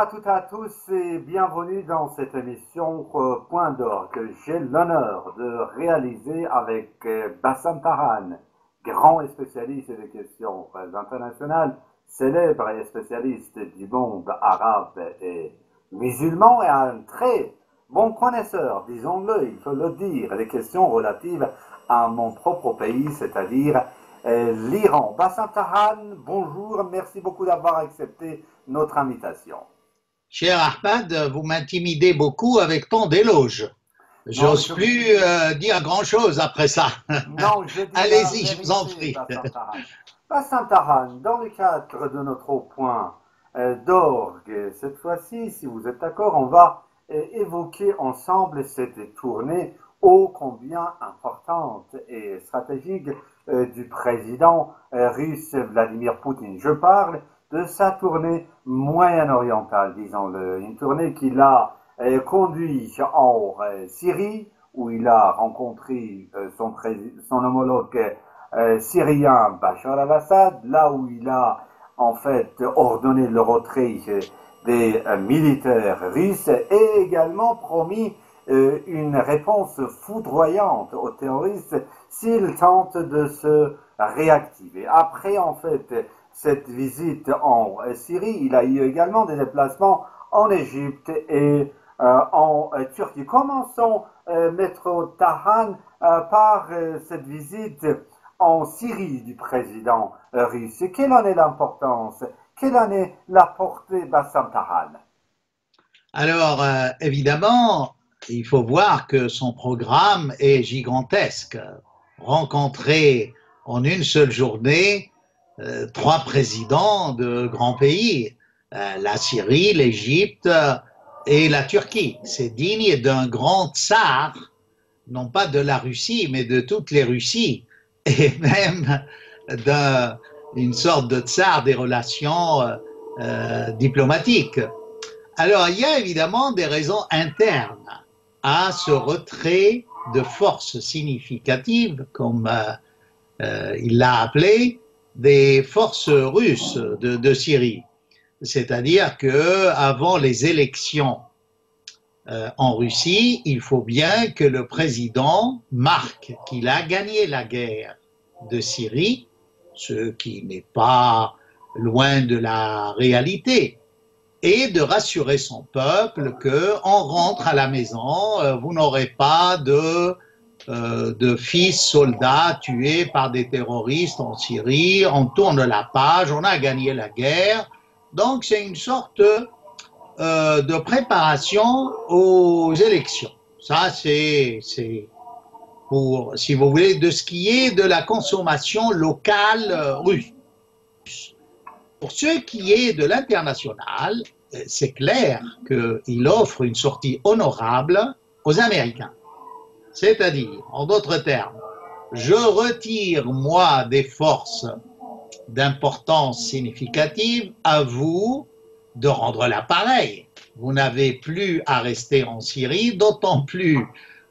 à toutes et à tous et bienvenue dans cette émission Point d'Or que j'ai l'honneur de réaliser avec Bassam Tahan, grand et spécialiste des questions internationales, célèbre et spécialiste du monde arabe et musulman et un très bon connaisseur, disons-le, il faut le dire, des questions relatives à mon propre pays, c'est-à-dire l'Iran. Bassam Tahan, bonjour, merci beaucoup d'avoir accepté notre invitation. Cher Ahmad, vous m'intimidez beaucoup avec tant d'éloges. J'ose plus dire grand-chose après ça. Non, je dis Allez-y, je vous en prie. Bassam Tahan, dans le cadre de notre point d'orgue, cette fois-ci, si vous êtes d'accord, on va évoquer ensemble cette tournée ô combien importante et stratégique du président russe Vladimir Poutine. Je parle de sa tournée moyen-orientale, disons-le, une tournée qu'il a conduit en Syrie, où il a rencontré son homologue syrien Bachar al-Assad, là où il a en fait ordonné le retrait des militaires russes et également promis une réponse foudroyante aux terroristes s'ils tentent de se réactiver. Après, en fait, cette visite en Syrie, il a eu également des déplacements en Égypte et en Turquie. Commençons, Maître Tahan, par cette visite en Syrie du président russe. Quelle en est l'importance? Quelle en est la portée, Bassam Tahan? Alors, évidemment, il faut voir que son programme est gigantesque. Rencontrer en une seule journée trois présidents de grands pays, la Syrie, l'Égypte et la Turquie. C'est digne d'un grand tsar, non pas de la Russie, mais de toutes les Russies, et même d'une sorte de tsar des relations diplomatiques. Alors, il y a évidemment des raisons internes à ce retrait de forces significatives, comme il l'a appelé, des forces russes de Syrie. C'est-à-dire qu'avant les élections en Russie, il faut bien que le président marque qu'il a gagné la guerre de Syrie, ce qui n'est pas loin de la réalité, et de rassurer son peuple qu'on rentre à la maison, vous n'aurez pas de fils soldats tués par des terroristes en Syrie, on tourne la page, on a gagné la guerre. Donc c'est une sorte de préparation aux élections. Ça c'est pour, si vous voulez, de ce qui est de la consommation locale russe. Pour ce qui est de l'international, c'est clair qu'il offre une sortie honorable aux Américains. C'est-à-dire, en d'autres termes, je retire, moi, des forces d'importance significative, à vous de rendre l'appareil. Vous n'avez plus à rester en Syrie, d'autant plus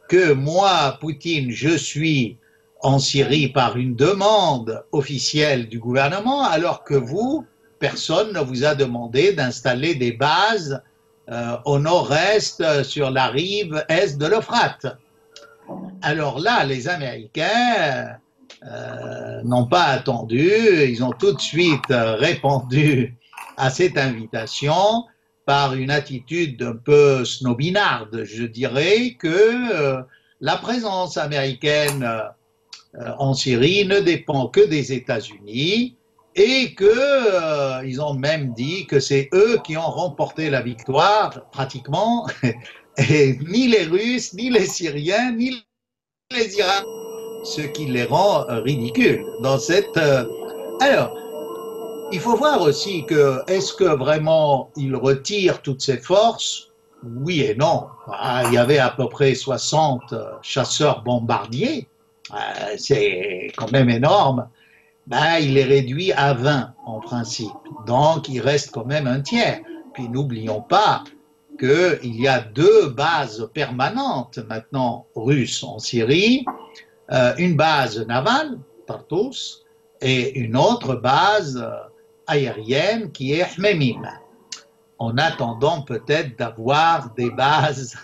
que moi, Poutine, je suis en Syrie par une demande officielle du gouvernement, alors que vous, personne ne vous a demandé d'installer des bases au nord-est, sur la rive est de l'Euphrate. Alors là, les Américains n'ont pas attendu, ils ont tout de suite répondu à cette invitation par une attitude un peu snobinarde. Je dirais que la présence américaine en Syrie ne dépend que des États-Unis et qu'ils ont même dit que c'est eux qui ont remporté la victoire pratiquement, et ni les Russes, ni les Syriens, ni les Iraniens, ce qui les rend ridicules dans cette... Alors, il faut voir aussi que, est-ce que vraiment il retire toutes ses forces? Oui et non. Il y avait à peu près 60 chasseurs bombardiers, c'est quand même énorme. Il est réduit à 20 en principe, donc il reste quand même un tiers. Puis n'oublions pas qu'il y a deux bases permanentes maintenant russes en Syrie, une base navale, Tartus, et une autre base aérienne qui est Hmemim. en attendant peut-être d'avoir des bases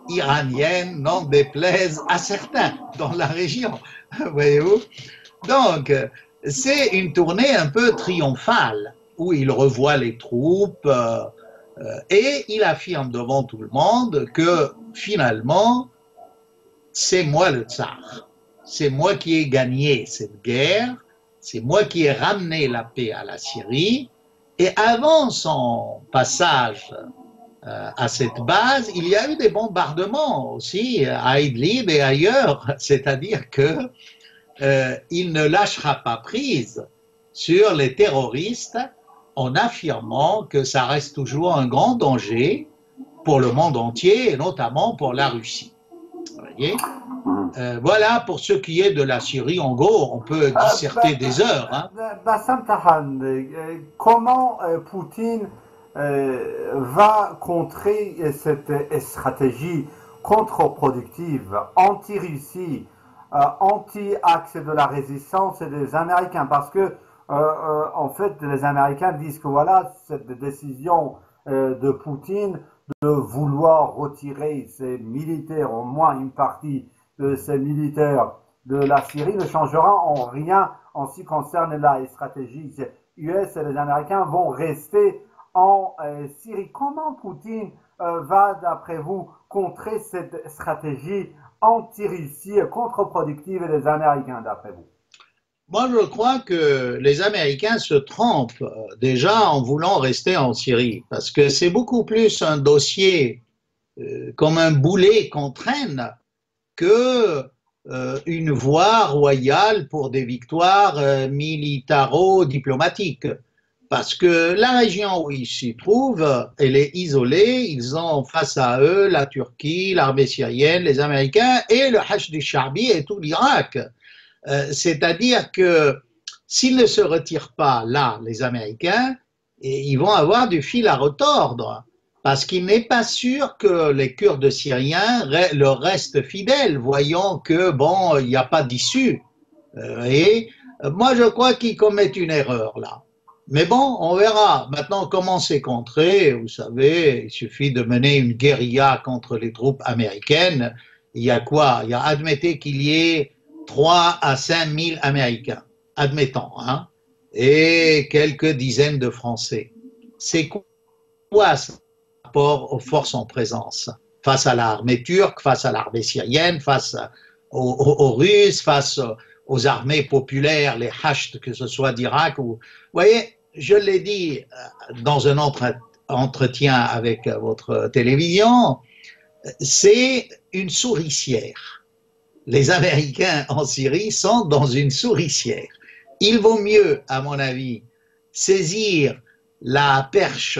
iraniennes, n'en déplaise à certains dans la région, voyez-vous. Donc, c'est une tournée un peu triomphale, où il revoit les troupes et il affirme devant tout le monde que finalement, c'est moi le tsar, c'est moi qui ai gagné cette guerre, c'est moi qui ai ramené la paix à la Syrie. Et avant son passage à cette base, il y a eu des bombardements aussi à Idlib et ailleurs, c'est-à-dire que il ne lâchera pas prise sur les terroristes en affirmant que ça reste toujours un grand danger pour le monde entier et notamment pour la Russie. Vous voyez, voilà pour ce qui est de la Syrie. En gros, on peut disserter des heures. Hein. Bassam Tahan, comment Poutine va contrer cette stratégie contre-productive, anti-Russie, anti-axe de la résistance des Américains? Parce que, en fait, les Américains disent que voilà, cette décision de Poutine de vouloir retirer ses militaires, au moins une partie de ces militaires de la Syrie, ne changera en rien en ce qui concerne la stratégie US, et les Américains vont rester en Syrie. Comment Poutine va, d'après vous, contrer cette stratégie anti-Russie contre-productive des Américains, d'après vous? Moi, je crois que les Américains se trompent déjà en voulant rester en Syrie, parce que c'est beaucoup plus un dossier comme un boulet qu'on traîne que une voie royale pour des victoires militaro-diplomatiques. Parce que la région où ils s'y trouvent, elle est isolée, ils ont face à eux la Turquie, l'armée syrienne, les Américains et le Hachd al-Sha'bi et tout l'Irak. C'est-à-dire que s'ils ne se retirent pas là, les Américains, ils vont avoir du fil à retordre. Parce qu'il n'est pas sûr que les Kurdes syriens leur restent fidèles, voyant que, bon, il n'y a pas d'issue. Et moi, je crois qu'ils commettent une erreur là. Mais bon, on verra. Maintenant, comment c'est contré? Vous savez, il suffit de mener une guérilla contre les troupes américaines. Il y a quoi? Il y a, admettez qu'il y ait 3 à 5 000 Américains, admettons, hein, et quelques dizaines de Français. C'est quoi ça? Rapport aux forces en présence face à l'armée turque, face à l'armée syrienne, face aux Russes, face aux armées populaires, les Hachd, que ce soit d'Irak. Vous voyez, je l'ai dit dans un entretien avec votre télévision, c'est une souricière. Les Américains en Syrie sont dans une souricière. Il vaut mieux, à mon avis, saisir la perche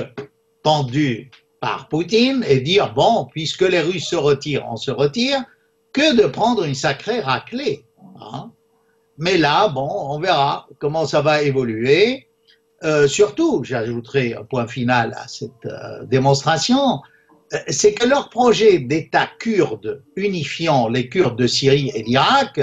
tendue par Poutine et dire, bon, puisque les Russes se retirent, on se retire, que de prendre une sacrée raclée. Hein. Mais là, bon, on verra comment ça va évoluer. Surtout, j'ajouterai un point final à cette démonstration, c'est que leur projet d'État kurde unifiant les Kurdes de Syrie et d'Irak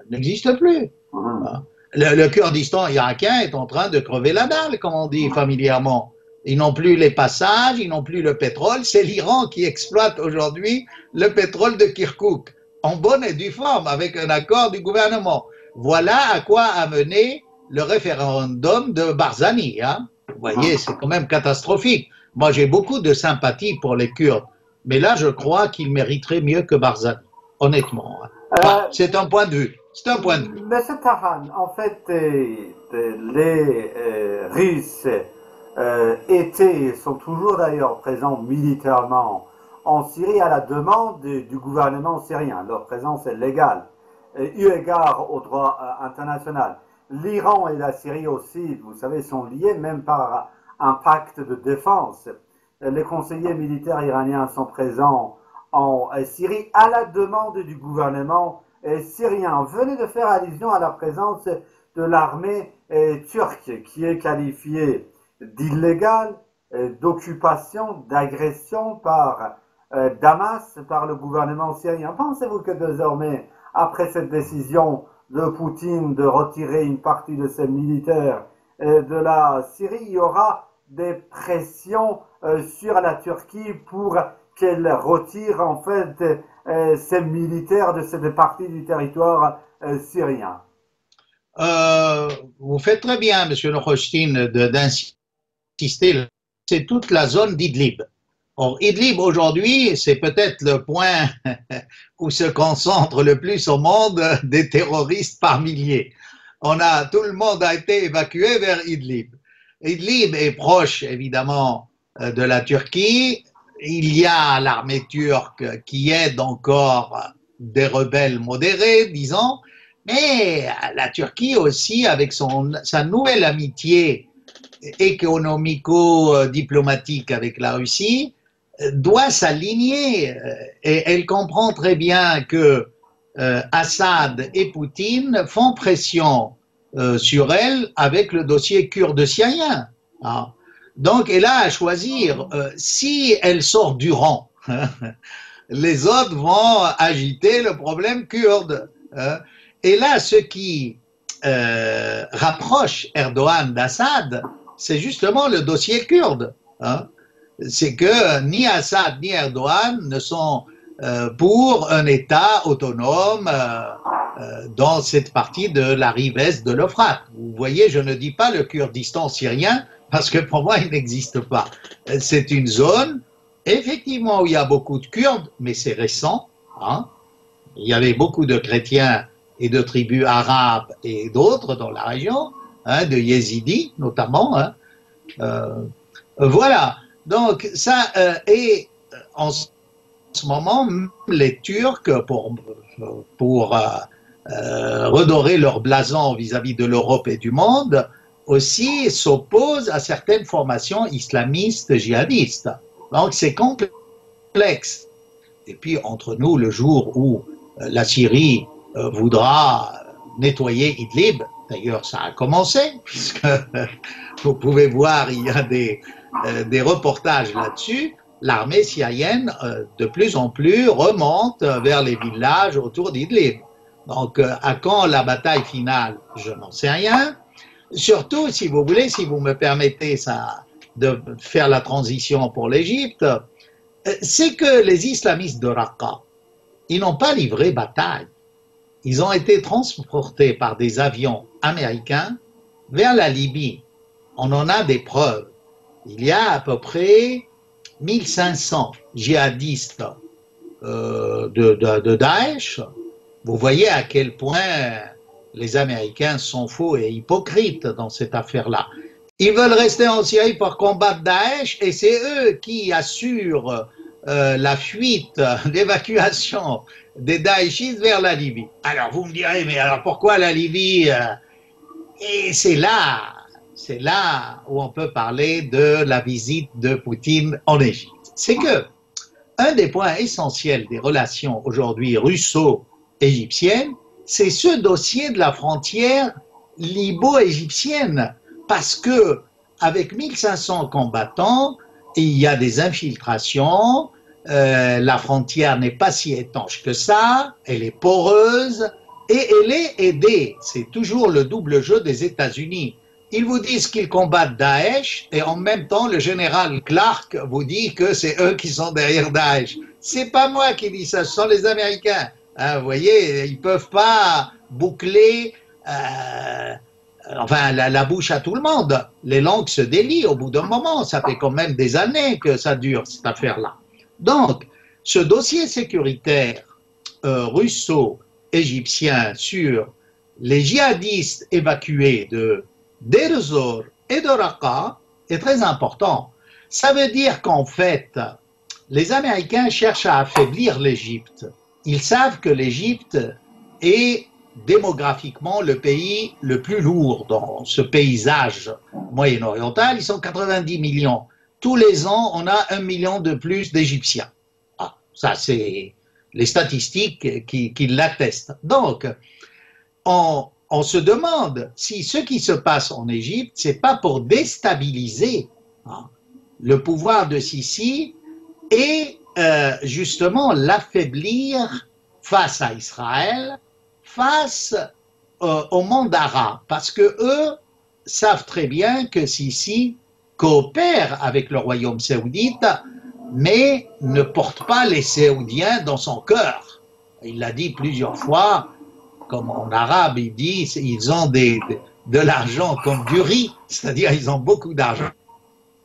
n'existe plus. Hein. Le Kurdistan irakien est en train de crever la dalle, comme on dit familièrement. Ils n'ont plus les passages, ils n'ont plus le pétrole. C'est l'Iran qui exploite aujourd'hui le pétrole de Kirkouk, en bonne et due forme, avec un accord du gouvernement. Voilà à quoi a mené le référendum de Barzani. Hein. Vous voyez, c'est quand même catastrophique. Moi, j'ai beaucoup de sympathie pour les Kurdes, mais là, je crois qu'ils mériteraient mieux que Barzani, honnêtement. Hein. Bah, c'est un point de vue. C'est un point de vue. Monsieur Tahan, en fait, les Russes sont toujours d'ailleurs présents militairement en Syrie à la demande du gouvernement syrien. Leur présence est légale, eu égard au droit international. L'Iran et la Syrie aussi, vous savez, sont liés même par un pacte de défense. Les conseillers militaires iraniens sont présents en Syrie à la demande du gouvernement syrien. Venez de faire allusion à la présence de l'armée turque qui est qualifiée d'illégale, d'occupation, d'agression par Damas, par le gouvernement syrien. Pensez-vous que désormais, après cette décision de Poutine de retirer une partie de ses militaires de la Syrie, il y aura des pressions sur la Turquie pour qu'elle retire en fait ses militaires de cette partie du territoire syrien. Vous faites très bien, Monsieur Nokhostin, d'insister. C'est toute la zone d'Idlib. Or, Idlib aujourd'hui, c'est peut-être le point où se concentre le plus au monde des terroristes par milliers. Tout le monde a été évacué vers Idlib. Idlib est proche, évidemment, de la Turquie. Il y a l'armée turque qui aide encore des rebelles modérés, disons, mais la Turquie aussi, avec sa nouvelle amitié économico-diplomatique avec la Russie, doit s'aligner et elle comprend très bien que Assad et Poutine font pression sur elle avec le dossier kurde syrien. Hein. Donc elle a à choisir si elle sort du rang. Les autres vont agiter le problème kurde. Hein. Et là, ce qui rapproche Erdogan d'Assad, c'est justement le dossier kurde. Hein. C'est que ni Assad ni Erdogan ne sont pour un État autonome dans cette partie de la rive est de l'Euphrate. Vous voyez, je ne dis pas le Kurdistan syrien parce que pour moi, il n'existe pas. C'est une zone, effectivement, où il y a beaucoup de Kurdes, mais c'est récent. Hein. Il y avait beaucoup de chrétiens et de tribus arabes et d'autres dans la région, hein, de Yézidis notamment. Hein. Voilà. Donc ça et en ce moment les Turcs pour redorer leur blason vis-à-vis de l'Europe et du monde aussi s'opposent à certaines formations islamistes djihadistes. Donc c'est complexe. Et puis entre nous, le jour où la Syrie voudra nettoyer Idlib, d'ailleurs ça a commencé, puisque vous pouvez voir, il y a des reportages là-dessus, l'armée syrienne de plus en plus remonte vers les villages autour d'Idlib. Donc à quand la bataille finale, je n'en sais rien. Surtout, si vous voulez, si vous me permettez ça, de faire la transition pour l'Égypte, c'est que les islamistes de Raqqa, ils n'ont pas livré bataille. Ils ont été transportés par des avions américains vers la Libye. On en a des preuves. Il y a à peu près 1500 djihadistes de Daesh. Vous voyez à quel point les Américains sont faux et hypocrites dans cette affaire-là. Ils veulent rester en Syrie pour combattre Daesh et c'est eux qui assurent la fuite, l'évacuation des Daeshistes vers la Libye. Alors vous me direz, mais alors pourquoi la Libye Et c'est là où on peut parler de la visite de Poutine en Égypte. C'est que un des points essentiels des relations aujourd'hui russo-égyptiennes, c'est ce dossier de la frontière libo-égyptienne. Parce que avec 1500 combattants, il y a des infiltrations, la frontière n'est pas si étanche que ça, elle est poreuse et elle est aidée. C'est toujours le double jeu des États-Unis. Ils vous disent qu'ils combattent Daesh et en même temps le général Clark vous dit que c'est eux qui sont derrière Daesh. C'est pas moi qui dis ça, ce sont les Américains. Hein, vous voyez, ils peuvent pas boucler la bouche à tout le monde. Les langues se délient au bout d'un moment. Ça fait quand même des années que ça dure, cette affaire-là. Donc, ce dossier sécuritaire russo-égyptien sur les djihadistes évacués de Deir ez-Zor et de Raqqa est très important. Ça veut dire qu'en fait, les Américains cherchent à affaiblir l'Égypte. Ils savent que l'Égypte est démographiquement le pays le plus lourd dans ce paysage moyen-oriental. Ils sont 90 millions. Tous les ans, on a 1 million de plus d'Égyptiens. Ah, ça, c'est les statistiques qui l'attestent. Donc, on se demande si ce qui se passe en Égypte, c'est pas pour déstabiliser le pouvoir de Sisi et justement l'affaiblir face à Israël, face au monde arabe, parce que eux savent très bien que Sisi coopère avec le royaume saoudite, mais ne porte pas les Saoudiens dans son cœur. Il l'a dit plusieurs fois, comme en arabe, il dit ils ont de l'argent comme du riz, c'est-à-dire ils ont beaucoup d'argent.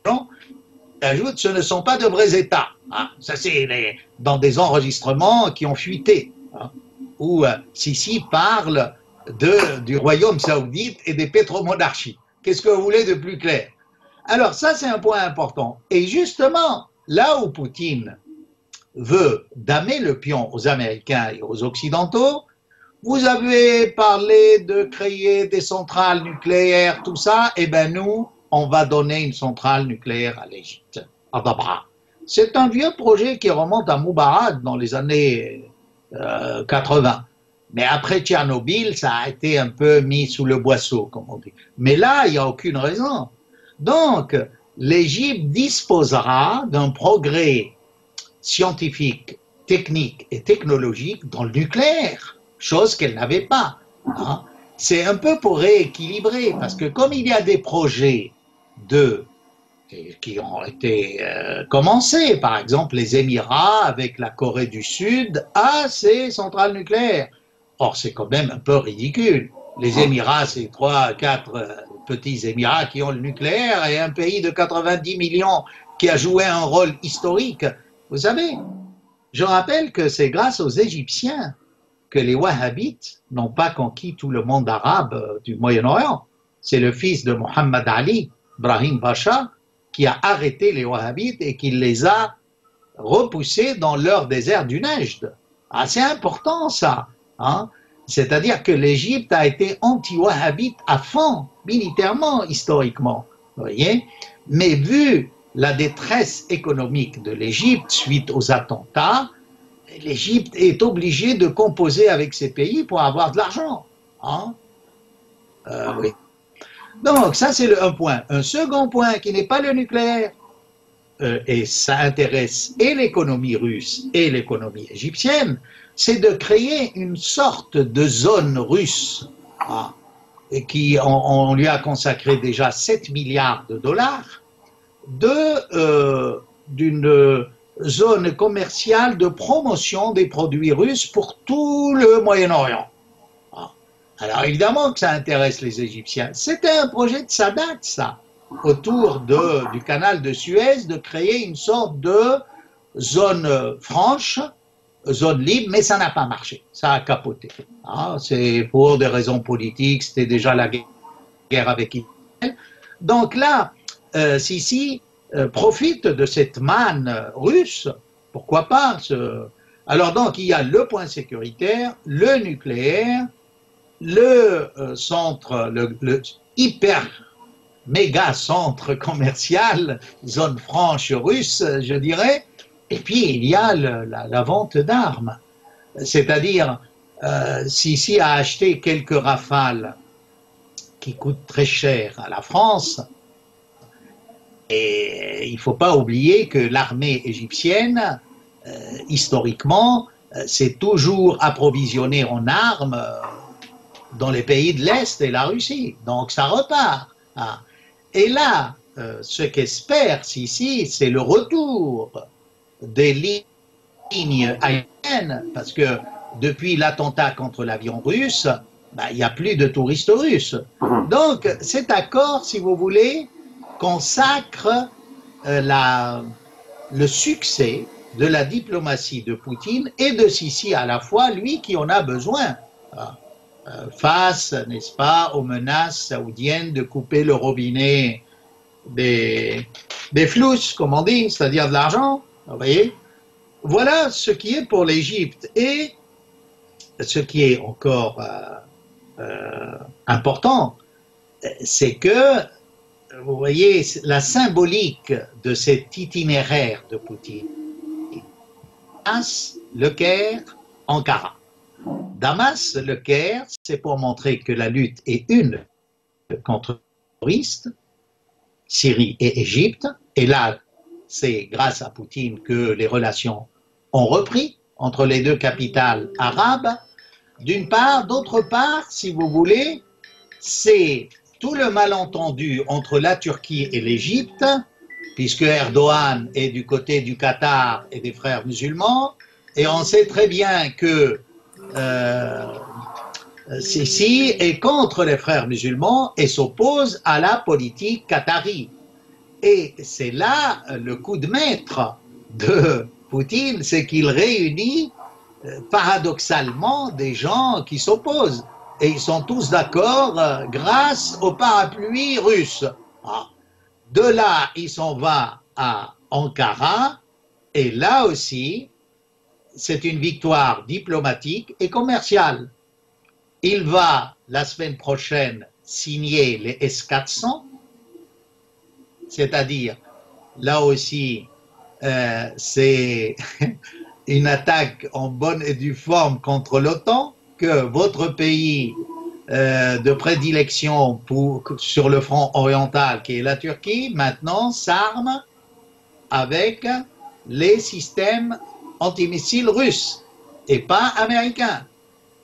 Il ajoute, ce ne sont pas de vrais États. Hein. Ça, c'est dans des enregistrements qui ont fuité, hein, où Sisi parle du royaume saoudite et des pétromonarchies. Qu'est-ce que vous voulez de plus clair? Alors ça, c'est un point important. Et justement, là où Poutine veut damer le pion aux Américains et aux Occidentaux, vous avez parlé de créer des centrales nucléaires, tout ça, et bien nous, on va donner une centrale nucléaire à l'Égypte, à Dabra. C'est un vieux projet qui remonte à Moubarak dans les années 80. Mais après Tchernobyl, ça a été un peu mis sous le boisseau, comme on dit. Mais là, il n'y a aucune raison. Donc, l'Égypte disposera d'un progrès scientifique, technique et technologique dans le nucléaire, chose qu'elle n'avait pas. Hein. C'est un peu pour rééquilibrer, parce que comme il y a des projets qui ont été commencés, par exemple les Émirats avec la Corée du Sud à ces centrales nucléaires. Or, c'est quand même un peu ridicule. Les Émirats, c'est 3, 4 petits Émirats qui ont le nucléaire et un pays de 90 millions qui a joué un rôle historique. Vous savez, je rappelle que c'est grâce aux Égyptiens que les Wahhabites n'ont pas conquis tout le monde arabe du Moyen-Orient. C'est le fils de Mohammed Ali, Brahim Pacha, qui a arrêté les Wahhabites et qui les a repoussés dans leur désert du Nejd. Ah, c'est important ça. Hein? C'est-à-dire que l'Égypte a été anti-wahhabite à fond, militairement, historiquement. Vous voyez? Mais vu la détresse économique de l'Égypte suite aux attentats, l'Égypte est obligée de composer avec ces pays pour avoir de l'argent. Hein? Oui. Donc, ça, c'est un point. Un second point qui n'est pas le nucléaire, et ça intéresse et l'économie russe et l'économie égyptienne, c'est de créer une sorte de zone russe, hein, et on lui a consacré déjà 7 milliards de dollars, d'une zone commerciale de promotion des produits russes pour tout le Moyen-Orient. Alors évidemment que ça intéresse les Égyptiens. C'était un projet de Sadat, ça, autour du canal de Suez, de créer une sorte de zone franche, zone libre, mais ça n'a pas marché, ça a capoté. C'est pour des raisons politiques, c'était déjà la guerre avec Israël. Donc là, Sisi profite de cette manne russe, pourquoi pas. Alors donc il y a le point sécuritaire, le nucléaire, le centre, le hyper méga centre commercial, zone franche russe, je dirais, et puis il y a la vente d'armes. C'est-à-dire, Sisi a acheté quelques rafales qui coûtent très cher à la France, et il ne faut pas oublier que l'armée égyptienne, historiquement, s'est toujours approvisionnée en armes dans les pays de l'Est et la Russie. Donc ça repart. Hein. Et là, ce qu'espère Sisi, c'est le retour des lignes aériennes, parce que depuis l'attentat contre l'avion russe, il n'y a plus de touristes russes. Donc cet accord, si vous voulez, consacre le succès de la diplomatie de Poutine et de Sisi à la fois, lui qui en a besoin. Face, n'est-ce pas, aux menaces saoudiennes de couper le robinet des flous, comme on dit, c'est-à-dire de l'argent, vous voyez. Voilà ce qui est pour l'Égypte. Et ce qui est encore important, c'est que, vous voyez, la symbolique de cet itinéraire de Poutine, Damas, Le Caire, Ankara. Damas, Le Caire, c'est pour montrer que la lutte est une contre les terroristes, Syrie et Égypte, et là, c'est grâce à Poutine que les relations ont repris entre les deux capitales arabes, d'une part. D'autre part, si vous voulez, c'est tout le malentendu entre la Turquie et l'Égypte, puisque Erdogan est du côté du Qatar et des frères musulmans, et on sait très bien que Sisi est contre les frères musulmans et s'oppose à la politique qatari. Et c'est là le coup de maître de Poutine, c'est qu'il réunit paradoxalement des gens qui s'opposent. Et ils sont tous d'accord grâce au parapluie russe. Ah. De là, il s'en va à Ankara, et là aussi, c'est une victoire diplomatique et commerciale. Il va, la semaine prochaine, signer les S-400, c'est-à-dire, là aussi, c'est une attaque en bonne et due forme contre l'OTAN, que votre pays de prédilection sur le front oriental, qui est la Turquie, maintenant s'arme avec les systèmes antimissiles russes et pas américains.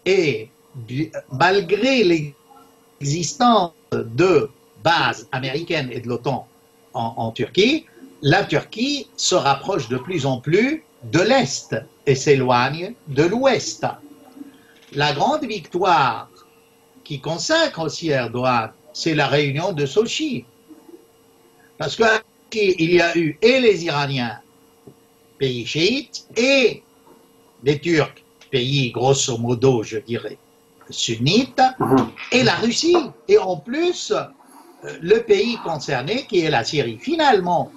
Et malgré l'existence de bases américaines et de l'OTAN en Turquie, la Turquie se rapproche de plus en plus de l'Est et s'éloigne de l'Ouest. La grande victoire qui consacre aussi Erdogan, c'est la réunion de Sochi. Parce qu'il y a eu et les Iraniens, pays chiites, et les Turcs, pays grosso modo, je dirais, sunnites, et la Russie. Et en plus, le pays concerné, qui est la Syrie. Finalement,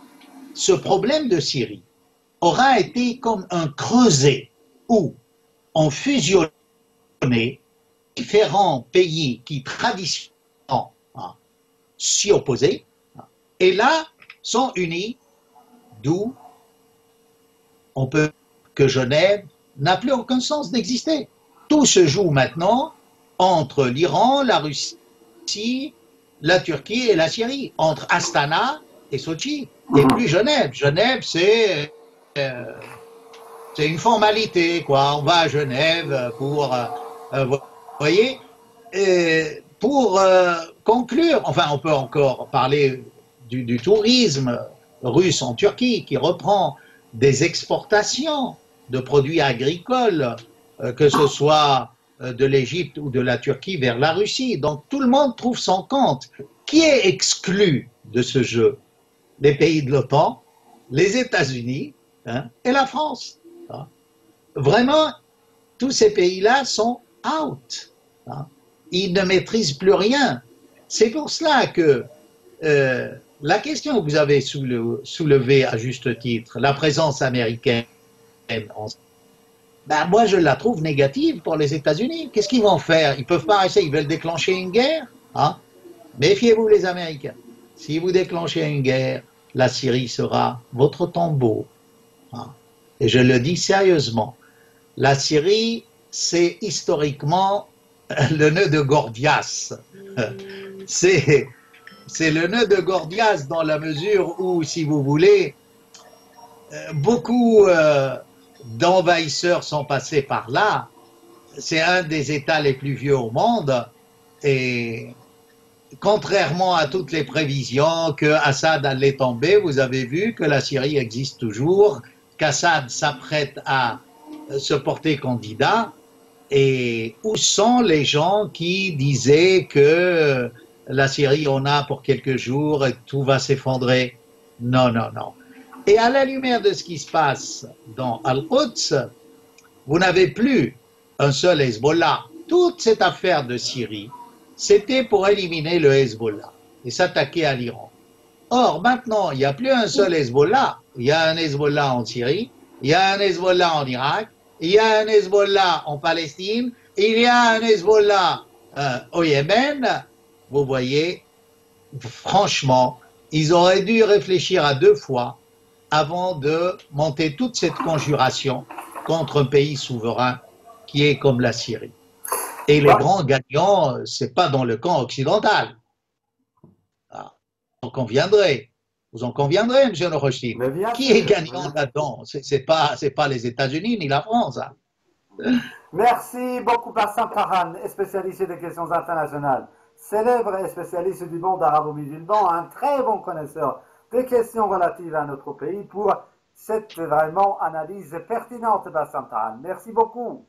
ce problème de Syrie aura été comme un creuset où on fusionnait différents pays qui traditionnellement s'y opposaient, et là sont unis, d'où on peut que Genève n'a plus aucun sens d'exister. Tout se joue maintenant entre l'Iran, la Russie, la Turquie et la Syrie, entre Astana et Sochi, et plus Genève. Genève, c'est une formalité, quoi. On va à Genève pour, vous voyez, pour conclure, enfin, on peut encore parler du tourisme russe en Turquie qui reprend des exportations de produits agricoles, que ce soit de l'Égypte ou de la Turquie vers la Russie. Donc tout le monde trouve son compte. Qui est exclu de ce jeu? Les pays de l'OTAN, les États-Unis et la France. Hein. Vraiment, tous ces pays-là sont out. Hein. Ils ne maîtrisent plus rien. C'est pour cela que la question que vous avez soulevée à juste titre, la présence américaine, ben moi je la trouve négative pour les États-Unis. Qu'est-ce qu'ils vont faire? Ils ne peuvent pas rester, ils veulent déclencher une guerre. Hein? Méfiez-vous les Américains. Si vous déclenchez une guerre, la Syrie sera votre tombeau. Hein? Et je le dis sérieusement. La Syrie, c'est historiquement le nœud de Gordias. C'est le nœud de Gordias dans la mesure où, si vous voulez, beaucoup d'envahisseurs sont passés par là. C'est un des États les plus vieux au monde et contrairement à toutes les prévisions que Assad allait tomber, vous avez vu que la Syrie existe toujours, qu'Assad s'apprête à se porter candidat. Et où sont les gens qui disaient que la Syrie en a pour quelques jours et tout va s'effondrer? Non, non, non. Et à la lumière de ce qui se passe dans Al-Quds, vous n'avez plus un seul Hezbollah. Toute cette affaire de Syrie, c'était pour éliminer le Hezbollah et s'attaquer à l'Iran. Or, maintenant, il n'y a plus un seul Hezbollah. Il y a un Hezbollah en Syrie, il y a un Hezbollah en Irak, il y a un Hezbollah en Palestine, il y a un Hezbollah au Yémen. Vous voyez, franchement, ils auraient dû réfléchir à deux fois avant de monter toute cette conjuration contre un pays souverain qui est comme la Syrie. Et les grands gagnants, c'est pas dans le camp occidental. Ah, vous en conviendrez, M. Rochdy. Qui est gagnant là-dedans? C'est pas les États-Unis ni la France. Hein. Merci beaucoup, Bassam Tahan, spécialiste des questions internationales. célèbre et spécialiste du monde arabo-musulman, un très bon connaisseur des questions relatives à notre pays pour cette vraiment analyse pertinente, Bassam Tahan. Merci beaucoup.